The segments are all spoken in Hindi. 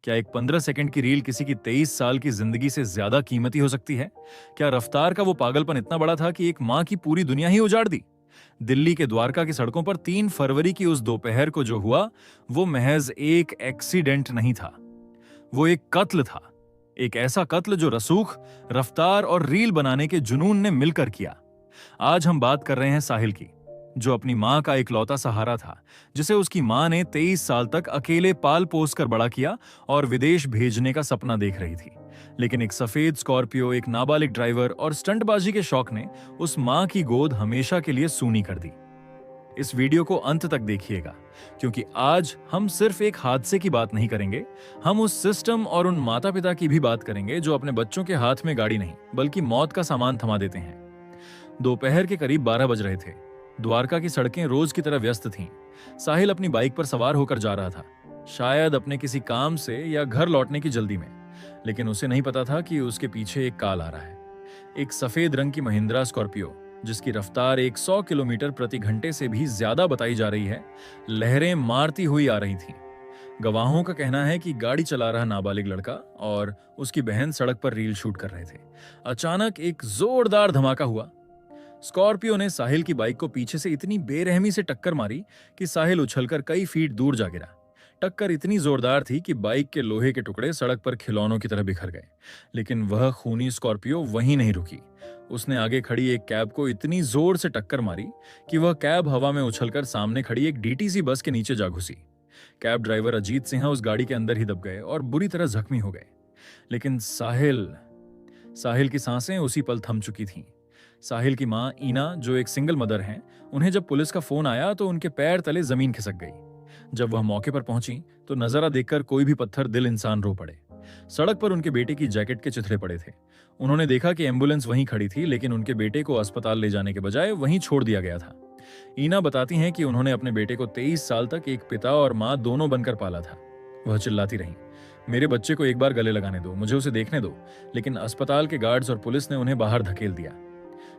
क्या एक 15 सेकंड की रील किसी की 23 साल की जिंदगी से ज्यादा कीमती हो सकती है? क्या रफ्तार का वो पागलपन इतना बड़ा था कि एक मां की पूरी दुनिया ही उजाड़ दी? दिल्ली के द्वारका की सड़कों पर 3 फरवरी की उस दोपहर को जो हुआ, वो महज एक एक्सीडेंट नहीं था। वो एक कत्ल था। एक ऐसा कत्ल जो रसूख, रफ्तार और रील बनाने के जुनून ने मिलकर किया। आज हम बात कर रहे हैं साहिल की, जो अपनी मां का इकलौता सहारा था, जिसे उसकी मां ने 23 साल तक अकेले पाल पोस कर बड़ा किया और विदेश भेजने का सपना देख रही थी। लेकिन एक सफेद स्कॉर्पियो, एक नाबालिग ड्राइवर और स्टंटबाजी के शौक ने उस मां की गोद हमेशा के लिए सूनी कर दी। इस वीडियो को अंत तक देखिएगा, क्योंकि आज हम सिर्फ एक हादसे की बात नहीं करेंगे, हम उस सिस्टम और उन माता पिता की भी बात करेंगे जो अपने बच्चों के हाथ में गाड़ी नहीं बल्कि मौत का सामान थमा देते हैं। दोपहर के करीब 12 बज रहे थे। द्वारका की सड़कें रोज की तरह व्यस्त थीं। साहिल अपनी बाइक पर सवार होकर जा रहा था, शायद अपने किसी काम से या घर लौटने की जल्दी में। लेकिन उसे नहीं पता था कि उसके पीछे एक काल आ रहा है। एक सफेद रंग की महिंद्रा स्कॉर्पियो, जिसकी रफ्तार 100 किलोमीटर प्रति घंटे से भी ज्यादा बताई जा रही है, लहरें मारती हुई आ रही थी। गवाहों का कहना है कि गाड़ी चला रहा नाबालिग लड़का और उसकी बहन सड़क पर रील शूट कर रहे थे। अचानक एक जोरदार धमाका हुआ। स्कॉर्पियो ने साहिल की बाइक को पीछे से इतनी बेरहमी से टक्कर मारी कि साहिल उछलकर कई फीट दूर जा गिरा। टक्कर इतनी जोरदार थी कि बाइक के लोहे के टुकड़े सड़क पर खिलौनों की तरह बिखर गए। लेकिन वह खूनी स्कॉर्पियो वहीं नहीं रुकी। उसने आगे खड़ी एक कैब को इतनी जोर से टक्कर मारी कि वह कैब हवा में उछलकर सामने खड़ी एक डीटीसी बस के नीचे जा घुसी। कैब ड्राइवर अजीत सिंह उस गाड़ी के अंदर ही दब गए और बुरी तरह जख्मी हो गए। लेकिन साहिल की सांसें उसी पल थम चुकी थीं। साहिल की मां ईना, जो एक सिंगल मदर हैं, उन्हें जब पुलिस का फोन आया तो उनके पैर तले जमीन खिसक गई। जब वह मौके पर पहुंची तो नजारा देखकर कोई भी पत्थर दिल इंसान रो पड़े। सड़क पर उनके बेटे की जैकेट के चिथड़े पड़े थे। उन्होंने देखा कि एम्बुलेंस वहीं खड़ी थी, लेकिन उनके बेटे को अस्पताल ले जाने के बजाय वहीं छोड़ दिया गया था। ईना बताती हैं कि उन्होंने अपने बेटे को 23 साल तक एक पिता और मां दोनों बनकर पाला था। वह चिल्लाती रहीं, मेरे बच्चे को एक बार गले लगाने दो, मुझे उसे देखने दो। लेकिन अस्पताल के गार्ड्स और पुलिस ने उन्हें बाहर धकेल दिया।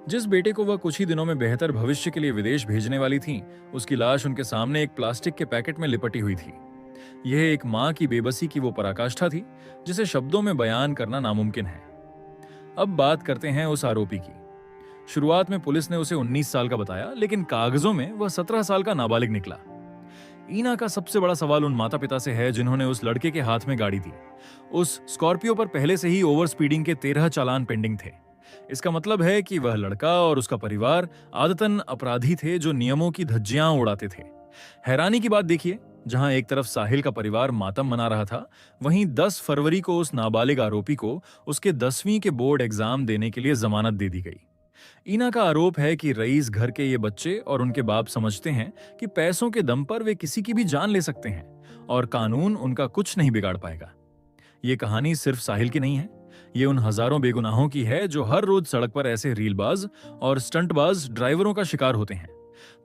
जिस बेटे को वह कुछ ही दिनों में बेहतर भविष्य के लिए विदेश भेजने वाली थी, उसकी लाश उनके सामने एक प्लास्टिक के पैकेट में लिपटी हुई थी। यह एक मां की बेबसी की वो पराकाष्ठा थी जिसे शब्दों में बयान करना नामुमकिन है। अब बात करते हैं उस आरोपी की। शुरुआत में पुलिस ने उसे 19 साल का बताया, लेकिन कागजों में वह 17 साल का नाबालिग निकला। ईना का सबसे बड़ा सवाल उन माता पिता से है जिन्होंने उस लड़के के हाथ में गाड़ी दी। उस स्कॉर्पियो पर पहले से ही ओवर स्पीडिंग के 13 चालान पेंडिंग थे। इसका मतलब है कि वह लड़का और उसका परिवार आदतन अपराधी थे जो नियमों की धज्जियां उड़ाते थे। हैरानी की बात देखिए, जहां एक तरफ साहिल का परिवार मातम मना रहा था, वहीं 10 फरवरी को उस नाबालिग आरोपी को उसके 10वीं के बोर्ड एग्जाम देने के लिए जमानत दे दी गई। ईना का आरोप है कि रईस घर के ये बच्चे और उनके बाप समझते हैं कि पैसों के दम पर वे किसी की भी जान ले सकते हैं और कानून उनका कुछ नहीं बिगाड़ पाएगा। ये कहानी सिर्फ साहिल की नहीं है, ये उन हजारों बेगुनाहों की है जो हर रोज सड़क पर ऐसे रीलबाज और स्टंटबाज ड्राइवरों का शिकार होते हैं।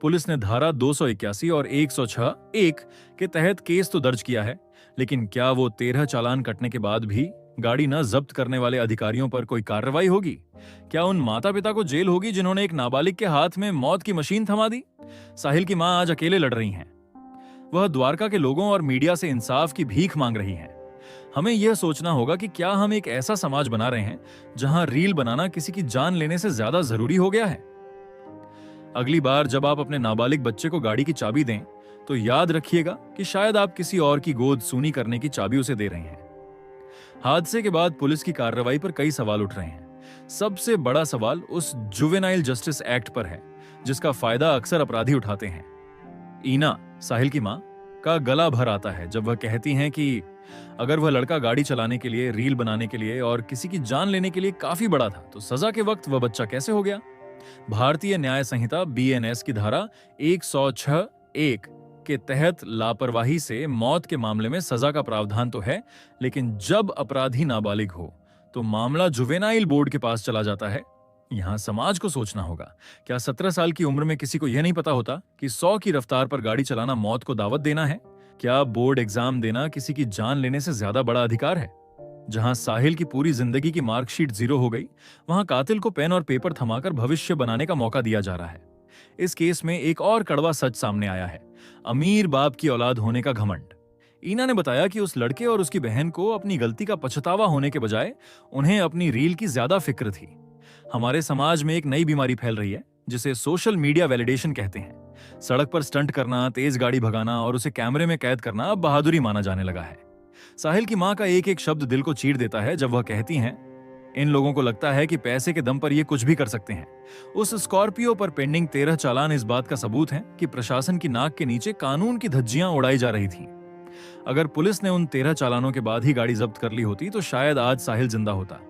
पुलिस ने धारा 281 और 106(1) के तहत केस तो दर्ज किया है, लेकिन क्या वो 13 चालान कटने के बाद भी गाड़ी न जब्त करने वाले अधिकारियों पर कोई कार्रवाई होगी? क्या उन माता पिता को जेल होगी जिन्होंने एक नाबालिग के हाथ में मौत की मशीन थमा दी? साहिल की मां आज अकेले लड़ रही हैं। वह द्वारका के लोगों और मीडिया से इंसाफ की भीख मांग रही हैं। हमें यह सोचना होगा कि क्या हम एक ऐसा समाज बना रहे हैं जहां रील बनाना किसी की जान लेने से ज्यादा जरूरी हो गया है? अगली बार जब आप अपने नाबालिग बच्चे को गाड़ी की चाबी दें, तो याद रखिएगा कि शायद आप किसी और की गोद सूनी करने की चाबी उसे दे रहे हैं। हादसे के बाद पुलिस की कार्रवाई पर कई सवाल उठ रहे हैं। सबसे बड़ा सवाल उस जुवेनाइल जस्टिस एक्ट पर है, जिसका फायदा अक्सर अपराधी उठाते हैं। ईना, साहिल की मां, का गला भर आता है जब वह कहती हैं कि अगर वह लड़का गाड़ी चलाने के लिए, रील बनाने के लिए और किसी की जान लेने के लिए काफी बड़ा था, तो सजा के वक्त वह बच्चा कैसे हो गया? भारतीय न्याय संहिता BNS की धारा 106(1) के तहत लापरवाही से मौत के मामले में सजा का प्रावधान तो है, लेकिन जब अपराधी नाबालिग हो तो मामला जुवेनाइल बोर्ड के पास चला जाता है। यहां समाज को सोचना होगा, क्या 17 साल की उम्र में किसी को यह नहीं पता होता कि 100 की रफ्तार पर गाड़ी चलाना मौत को दावत देना है? क्या बोर्ड एग्जाम देना किसी की जान लेने से ज्यादा बड़ा अधिकार है? जहां साहिल की पूरी जिंदगी की मार्कशीट 0 हो गई, वहां कातिल को पेन और पेपर थमाकर भविष्य बनाने का मौका दिया जा रहा है। इस केस में एक और कड़वा सच सामने आया है, अमीर बाप की औलाद होने का घमंड। ईना ने बताया कि उस लड़के और उसकी बहन को अपनी गलती का पछतावा होने के बजाय उन्हें अपनी रील की ज्यादा फिक्र थी। हमारे समाज में एक नई बीमारी फैल रही है जिसे सोशल मीडिया वैलिडेशन कहते हैं। सड़क पर स्टंट करना, तेज गाड़ी भगाना और उसे कैमरे में कैद करना अब बहादुरी माना जाने लगा है। साहिल की मां का एक एक शब्द दिल को चीर देता है जब वह कहती हैं, इन लोगों को लगता है कि पैसे के दम पर ये कुछ भी कर सकते हैं। उस स्कॉर्पियो पर पेंडिंग 13 चालान इस बात का सबूत है कि प्रशासन की नाक के नीचे कानून की धज्जियां उड़ाई जा रही थीं। अगर पुलिस ने उन 13 चालानों के बाद ही गाड़ी जब्त कर ली होती तो शायद आज साहिल जिंदा होता।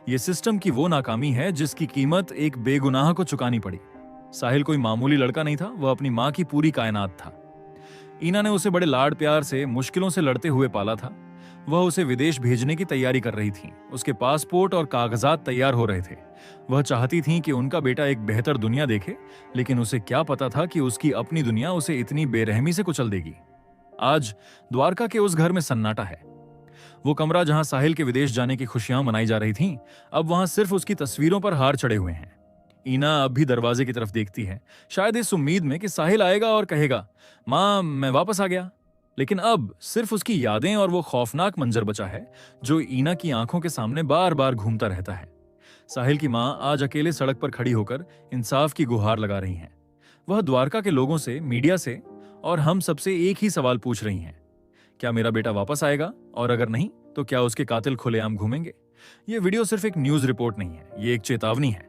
ये सिस्टम की वो नाकामी है जिसकी कीमत एक बेगुनाह को चुकानी पड़ी। साहिल कोई मामूली लड़का नहीं था, वह अपनी मां की पूरी कायनात था। ईना ने उसे बड़े लाड प्यार से, मुश्किलों से लड़ते हुए पाला था। वह उसे विदेश भेजने की तैयारी कर रही थी। उसके पासपोर्ट और कागजात तैयार हो रहे थे। वह चाहती थी कि उनका बेटा एक बेहतर दुनिया देखे, लेकिन उसे क्या पता था कि उसकी अपनी दुनिया उसे इतनी बेरहमी से कुचल देगी। आज द्वारका के उस घर में सन्नाटा है। वो कमरा जहां साहिल के विदेश जाने की खुशियां मनाई जा रही थीं, अब वहां सिर्फ उसकी तस्वीरों पर हार चढ़े हुए हैं। ईना अब भी दरवाजे की तरफ देखती है, शायद इस उम्मीद में कि साहिल आएगा और कहेगा, मां मैं वापस आ गया। लेकिन अब सिर्फ उसकी यादें और वो खौफनाक मंजर बचा है जो ईना की आंखों के सामने बार बार घूमता रहता है। साहिल की मां आज अकेले सड़क पर खड़ी होकर इंसाफ की गुहार लगा रही हैं। वह द्वारका के लोगों से, मीडिया से और हम सबसे एक ही सवाल पूछ रही हैं, क्या मेरा बेटा वापस आएगा? और अगर नहीं तो क्या उसके कातिल खुलेआम घूमेंगे? ये वीडियो सिर्फ एक न्यूज रिपोर्ट नहीं है, ये एक चेतावनी है।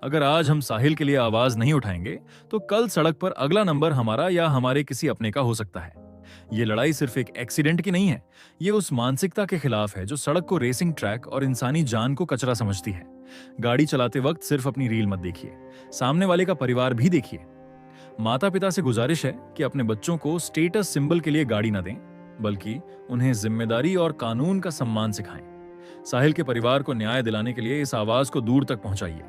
अगर आज हम साहिल के लिए आवाज नहीं उठाएंगे तो कल सड़क पर अगला नंबर हमारा या हमारे किसी अपने का हो सकता है। ये लड़ाई सिर्फ एक एक्सीडेंट की नहीं है, ये उस मानसिकता के खिलाफ है जो सड़क को रेसिंग ट्रैक और इंसानी जान को कचरा समझती है। गाड़ी चलाते वक्त सिर्फ अपनी रील मत देखिए, सामने वाले का परिवार भी देखिए। माता पिता से गुजारिश है कि अपने बच्चों को स्टेटस सिंबल के लिए गाड़ी न दें, बल्कि उन्हें जिम्मेदारी और कानून का सम्मान सिखाएं। साहिल के परिवार को न्याय दिलाने के लिए इस आवाज को दूर तक पहुंचाइए।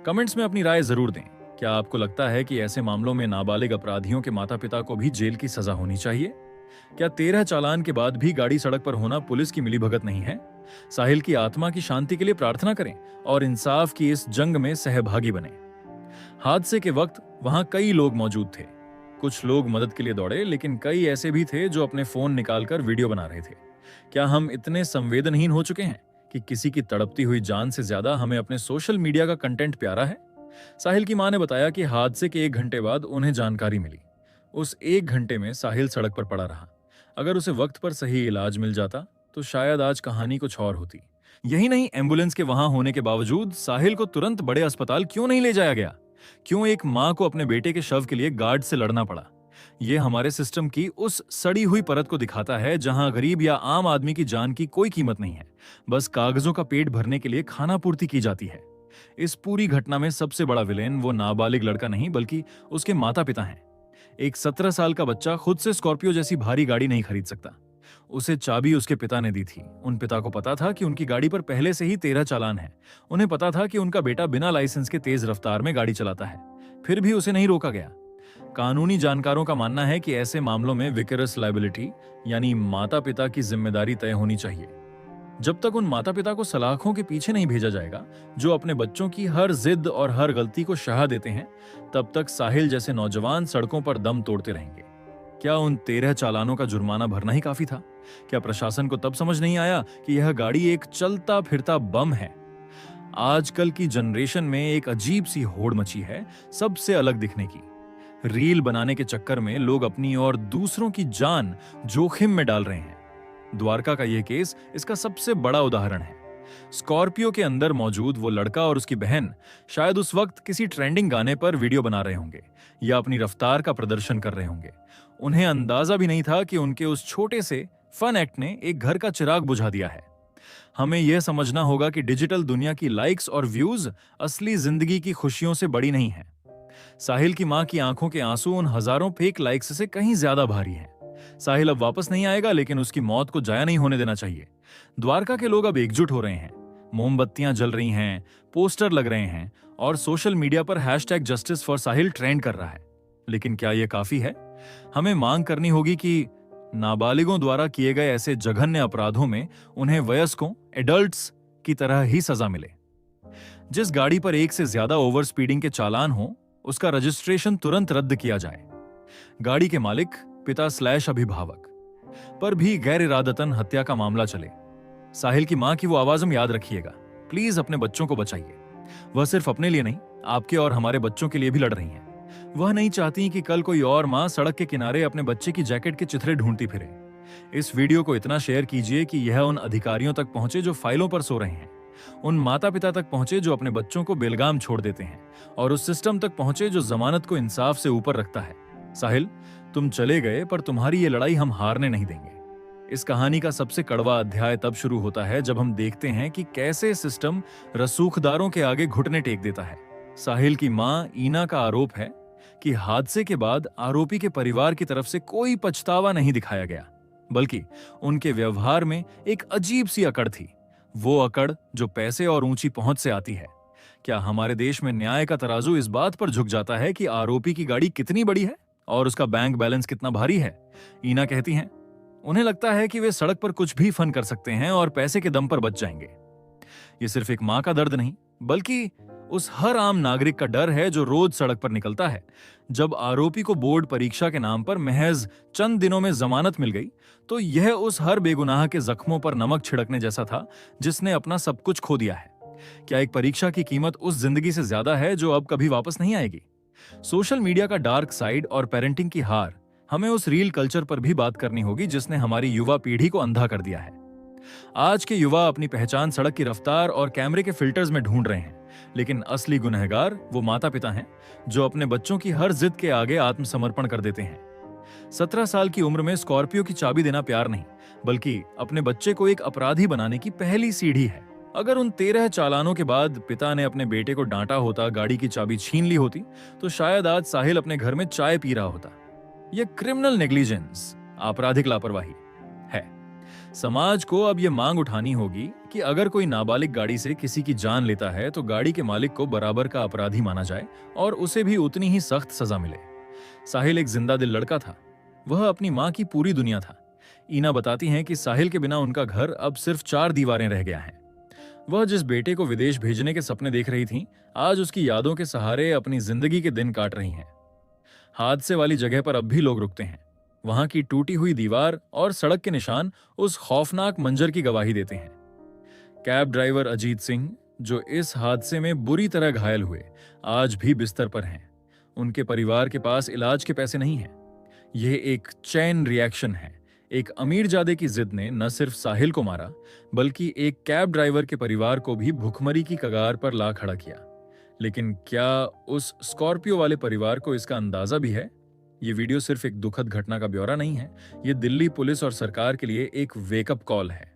कमेंट्स में अपनी राय जरूर दें। क्या आपको लगता है कि ऐसे मामलों में नाबालिग अपराधियों के माता पिता को भी जेल की सजा होनी चाहिए? क्या 13 चालान के बाद भी गाड़ी सड़क पर होना पुलिस की मिलीभगत नहीं है? साहिल की आत्मा की शांति के लिए प्रार्थना करें और इंसाफ की इस जंग में सहभागी बने। हादसे के वक्त वहां कई लोग मौजूद थे। कुछ लोग मदद के लिए दौड़े, लेकिन कई ऐसे भी थे जो अपने फोन निकालकर वीडियो बना रहे थे। क्या हम इतने संवेदनहीन हो चुके हैं कि किसी की तड़पती हुई जान से ज्यादा हमें अपने सोशल मीडिया का कंटेंट प्यारा है? साहिल की मां ने बताया कि हादसे के 1 घंटे बाद उन्हें जानकारी मिली। उस 1 घंटे में साहिल सड़क पर पड़ा रहा। अगर उसे वक्त पर सही इलाज मिल जाता तो शायद आज कहानी कुछ और होती। यही नहीं, एम्बुलेंस के वहां होने के बावजूद साहिल को तुरंत बड़े अस्पताल क्यों नहीं ले जाया गया? क्यों एक मां को अपने बेटे के शव के लिए गार्ड से लड़ना पड़ा? यह हमारे सिस्टम की उस सड़ी हुई परत को दिखाता है जहां गरीब या आम आदमी की जान की कोई कीमत नहीं है, बस कागजों का पेट भरने के लिए खाना पूर्ति की जाती है। इस पूरी घटना में सबसे बड़ा विलेन वो नाबालिग लड़का नहीं बल्कि उसके माता पिता हैं। एक 17 साल का बच्चा खुद से स्कॉर्पियो जैसी भारी गाड़ी नहीं खरीद सकता। उसे चाबी उसके पिता ने दी थी। उन पिता को पता था कि उनकी गाड़ी पर पहले से ही 13 चालान है। उन्हें पता था कि उनका बेटा बिना लाइसेंस के तेज रफ्तार में गाड़ी चलाता है, फिर भी उसे नहीं रोका गया। कानूनी जानकारों का मानना है कि ऐसे मामलों में विकरस लायबिलिटी यानी माता पिता की जिम्मेदारी तय होनी चाहिए। जब तक उन माता पिता को सलाखों के पीछे नहीं भेजा जाएगा जो अपने बच्चों की हर जिद और हर गलती को शाह देते हैं, तब तक साहिल जैसे नौजवान सड़कों पर दम तोड़ते रहेंगे। क्या उन 13 चालानों का जुर्माना भरना ही काफी था? क्या प्रशासन को तब समझ नहीं आया कि यह गाड़ी एक चलता फिरता बम है? आजकल की जनरेशन में एक अजीब सी होड़ मची है सबसे अलग दिखने की। रील बनाने के चक्कर में लोग अपनी और दूसरों की जान जोखिम में डाल रहे हैं। द्वारका का यह केस इसका सबसे बड़ा उदाहरण है। स्कॉर्पियो के अंदर मौजूद वो लड़का और उसकी बहन शायद उस वक्त किसी ट्रेंडिंग गाने पर वीडियो बना रहे होंगे या अपनी रफ्तार का प्रदर्शन कर रहे होंगे। उन्हें अंदाजा भी नहीं था कि उनके उस छोटे से फन एक्ट ने एक घर का चिराग बुझा दिया है। हमें यह समझना होगा कि डिजिटल दुनिया की लाइक्स और व्यूज असली जिंदगी की खुशियों से बड़ी नहीं है। साहिल की मां की आंखों के आंसू उन हजारों फेक लाइक्स से कहीं ज्यादा भारी हैं। साहिल अब वापस नहीं आएगा, लेकिन उसकी मौत को जाया नहीं होने देना चाहिए। द्वारका के लोग अब एकजुट हो रहे हैं, मोमबत्तियां जल रही हैं, पोस्टर लग रहे हैं और सोशल मीडिया पर #जस्टिस फॉर साहिल ट्रेंड कर रहा है। लेकिन क्या यह काफी है? हमें मांग करनी होगी कि नाबालिगों द्वारा किए गए ऐसे जघन्य अपराधों में उन्हें वयस्कों, एडल्ट्स की तरह ही सजा मिले। जिस गाड़ी पर 1 से ज्यादा ओवर स्पीडिंग के चालान हो, उसका रजिस्ट्रेशन तुरंत रद्द किया जाए। गाड़ी के मालिक, पिता / अभिभावक, पर भी गैर इरादतन हत्या का मामला चले। साहिल की मां की वो आवाज हम याद रखिएगा। प्लीज अपने बच्चों को बचाइए। वह सिर्फ अपने लिए नहीं, आपके और हमारे बच्चों के लिए भी लड़ रही हैं। वह नहीं चाहती कि कल कोई और मां सड़क के किनारे अपने बच्चे की जैकेट के चिथड़े ढूंढती फिरे। इस वीडियो को इतना शेयर कीजिए कि यह उन अधिकारियों तक पहुंचे जो फाइलों पर सो रहे हैं, उन माता पिता तक पहुंचे जो अपने बच्चों को बेलगाम छोड़ देते हैं, और उस सिस्टम तक पहुंचे जो जमानत को इंसाफ से ऊपर रखता है। साहिल, तुम चले गए, पर तुम्हारी ये लड़ाई हम हारने नहीं देंगे। इस कहानी का सबसे कड़वा अध्याय तब शुरू होता है जब हम देखते हैं कि कैसे सिस्टम रसूखदारों के आगे घुटने टेक देता है। साहिल की मां ईना का आरोप है कि हादसे के बाद आरोपी के परिवार की तरफ से कोई पछतावा नहीं दिखाया गया, बल्कि उनके व्यवहार में एक अजीब सी अकड़ थी। वो अकड़ जो पैसे और ऊंची पहुंच से आती है। क्या हमारे देश में न्याय का तराजू इस बात पर झुक जाता है कि आरोपी की गाड़ी कितनी बड़ी है और उसका बैंक बैलेंस कितना भारी है? ईना कहती हैं, उन्हें लगता है कि वे सड़क पर कुछ भी फन कर सकते हैं और पैसे के दम पर बच जाएंगे। ये सिर्फ एक मां का दर्द नहीं, बल्कि उस हर आम नागरिक का डर है जो रोज सड़क पर निकलता है। जब आरोपी को बोर्ड परीक्षा के नाम पर महज चंद दिनों में जमानत मिल गई, तो यह उस हर बेगुनाह के जख्मों पर नमक छिड़कने जैसा था जिसने अपना सब कुछ खो दिया है। क्या एक परीक्षा की कीमत उस जिंदगी से ज्यादा है जो अब कभी वापस नहीं आएगी? सोशल मीडिया का डार्क साइड और पेरेंटिंग की हार, हमें उस रील कल्चर पर भी बात करनी होगी जिसने हमारी युवा पीढ़ी को अंधा कर दिया है। आज के युवा अपनी पहचान सड़क की रफ्तार और कैमरे के फिल्टर्स में ढूंढ रहे हैं, लेकिन असली गुनहगार वो माता पिता हैं जो अपने बच्चों की हर जिद के आगे आत्मसमर्पण कर देते हैं। 17 साल की उम्र में स्कॉर्पियो की चाबी देना प्यार नहीं, बल्कि अपने बच्चे को एक अपराधी बनाने की पहली सीढ़ी है। अगर उन 13 चालानों के बाद पिता ने अपने बेटे को डांटा होता, गाड़ी की चाबी छीन ली होती, तो शायद आज साहिल अपने घर में चाय पी रहा होता। यह क्रिमिनल नेग्लिजेंस, आपराधिक लापरवाही है। समाज को अब यह मांग उठानी होगी कि अगर कोई नाबालिग गाड़ी से किसी की जान लेता है तो गाड़ी के मालिक को बराबर का अपराधी माना जाए और उसे भी उतनी ही सख्त सजा मिले। साहिल एक जिंदा दिल लड़का था। वह अपनी मां की पूरी दुनिया था। ईना बताती हैं कि साहिल के बिना उनका घर अब सिर्फ 4 दीवारें रह गया है। वह जिस बेटे को विदेश भेजने के सपने देख रही थी, आज उसकी यादों के सहारे अपनी जिंदगी के दिन काट रही हैं। हादसे वाली जगह पर अब भी लोग रुकते हैं। वहां की टूटी हुई दीवार और सड़क के निशान उस खौफनाक मंजर की गवाही देते हैं। कैब ड्राइवर अजीत सिंह, जो इस हादसे में बुरी तरह घायल हुए, आज भी बिस्तर पर हैं। उनके परिवार के पास इलाज के पैसे नहीं हैं। यह एक चेन रिएक्शन है। एक अमीरजादे की जिद ने न सिर्फ साहिल को मारा, बल्कि एक कैब ड्राइवर के परिवार को भी भुखमरी की कगार पर ला खड़ा किया। लेकिन क्या उस स्कॉर्पियो वाले परिवार को इसका अंदाजा भी है? ये वीडियो सिर्फ एक दुखद घटना का ब्यौरा नहीं है, ये दिल्ली पुलिस और सरकार के लिए एक वेकअप कॉल है।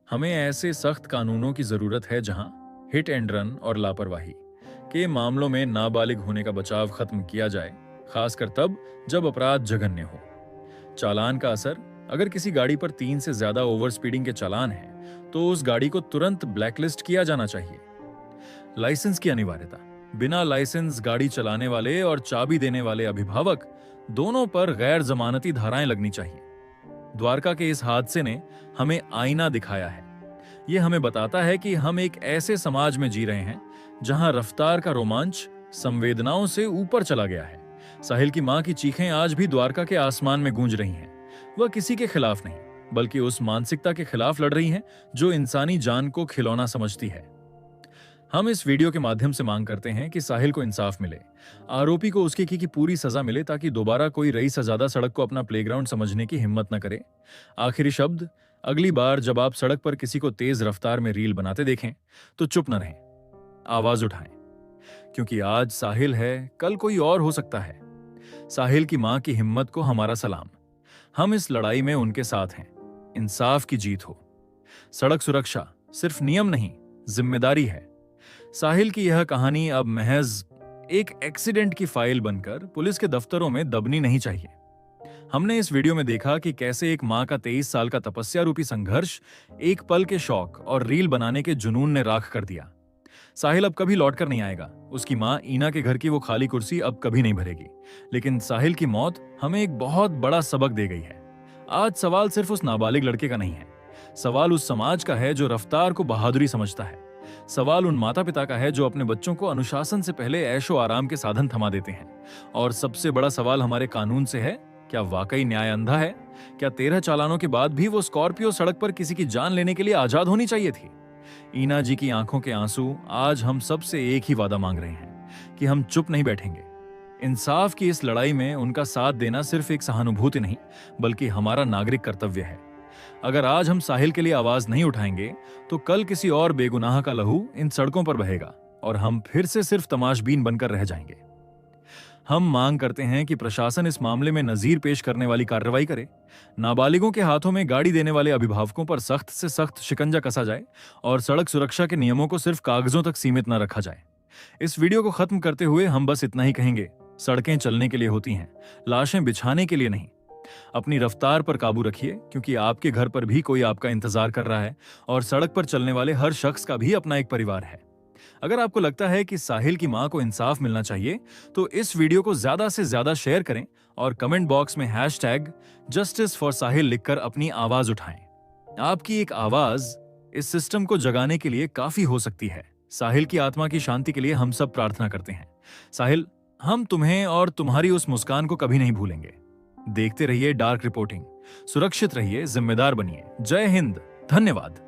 हमें ऐसे सख्त कानूनों की जरूरत है जहां हिट एंड रन और लापरवाही के मामलों में नाबालिग होने का बचाव खत्म किया जाए, खासकर तब जब अपराध जघन्य हो। चालान का असर, अगर किसी गाड़ी पर 3 से ज्यादा ओवर स्पीडिंग के चालान हैं, तो उस गाड़ी को तुरंत ब्लैकलिस्ट किया जाना चाहिए। लाइसेंस की अनिवार्यता, बिना लाइसेंस गाड़ी चलाने वाले और चाबी देने वाले अभिभावक दोनों पर गैर जमानती धाराएं लगनी चाहिए। द्वारका के इस हादसे ने हमें आईना दिखाया है। यह हमें बताता है कि हम एक ऐसे समाज में जी रहे हैं जहां रफ्तार का रोमांच संवेदनाओं से ऊपर चला गया है। साहिल की मां की चीखें आज भी द्वारका के आसमान में गूंज रही हैं। वह किसी के खिलाफ नहीं, बल्कि उस मानसिकता के खिलाफ लड़ रही हैं जो इंसानी जान को खिलौना समझती है। हम इस वीडियो के माध्यम से मांग करते हैं कि साहिल को इंसाफ मिले, आरोपी को उसके की पूरी सजा मिले, ताकि दोबारा कोई रईसजादा सड़क को अपना प्लेग्राउंड समझने की हिम्मत न करे। आखिरी शब्द, अगली बार जब आप सड़क पर किसी को तेज रफ्तार में रील बनाते देखें तो चुप न रहें, आवाज उठाएं, क्योंकि आज साहिल है, कल कोई और हो सकता है। साहिल की मां की हिम्मत को हमारा सलाम। हम इस लड़ाई में उनके साथ हैं। इंसाफ की जीत हो। सड़क सुरक्षा सिर्फ नियम नहीं, जिम्मेदारी है। साहिल की यह कहानी अब महज एक एक्सीडेंट की फाइल बनकर पुलिस के दफ्तरों में दबनी नहीं चाहिए। हमने इस वीडियो में देखा कि कैसे एक मां का 23 साल का तपस्या रूपी संघर्ष एक पल के शौक और रील बनाने के जुनून ने राख कर दिया। साहिल अब कभी लौटकर नहीं आएगा। उसकी मां ईना के घर की वो खाली कुर्सी अब कभी नहीं भरेगी। लेकिन साहिल की मौत हमें एक बहुत बड़ा सबक दे गई है। आज सवाल सिर्फ उस नाबालिग लड़के का नहीं है, सवाल उस समाज का है जो रफ्तार को बहादुरी समझता है। सवाल उन माता पिता का है जो अपने बच्चों को अनुशासन से पहले ऐशो आराम के साधन थमा देते हैं। और सबसे बड़ा सवाल हमारे कानून से है क्या वाकई न्याय अंधा है? क्या 13 चालानों के बाद भी वो स्कॉर्पियो सड़क पर किसी की जान लेने के लिए आजाद होनी चाहिए थी? ईना जी की आंखों के आंसू आज हम सबसे एक ही वादा मांग रहे हैं कि हम चुप नहीं बैठेंगे। इंसाफ की इस लड़ाई में उनका साथ देना सिर्फ एक सहानुभूति नहीं, बल्कि हमारा नागरिक कर्तव्य है। अगर आज हम साहिल के लिए आवाज नहीं उठाएंगे, तो कल किसी और बेगुनाह का लहू इन सड़कों पर बहेगा और हम फिर से सिर्फ तमाशबीन बनकर रह जाएंगे। हम मांग करते हैं कि प्रशासन इस मामले में नजीर पेश करने वाली कार्रवाई करे, नाबालिगों के हाथों में गाड़ी देने वाले अभिभावकों पर सख्त से सख्त शिकंजा कसा जाए और सड़क सुरक्षा के नियमों को सिर्फ कागजों तक सीमित न रखा जाए। इस वीडियो को खत्म करते हुए हम बस इतना ही कहेंगे, सड़कें चलने के लिए होती हैं, लाशें बिछाने के लिए नहीं। अपनी रफ्तार पर काबू रखिए, क्योंकि आपके घर पर भी कोई आपका इंतजार कर रहा है और सड़क पर चलने वाले हर शख्स का भी अपना एक परिवार है। अगर आपको लगता है कि साहिल की मां को इंसाफ मिलना चाहिए, तो इस वीडियो को ज्यादा से ज्यादा शेयर करें और कमेंट बॉक्स में #JusticeForSahil लिखकर अपनी आवाज उठाएं। आपकी एक आवाज इस सिस्टम को जगाने के लिए काफी हो सकती है। साहिल की आत्मा की शांति के लिए हम सब प्रार्थना करते हैं। साहिल, हम तुम्हें और तुम्हारी उस मुस्कान को कभी नहीं भूलेंगे। देखते रहिए डार्क रिपोर्टिंग। सुरक्षित रहिए, जिम्मेदार बनिए। जय हिंद, धन्यवाद।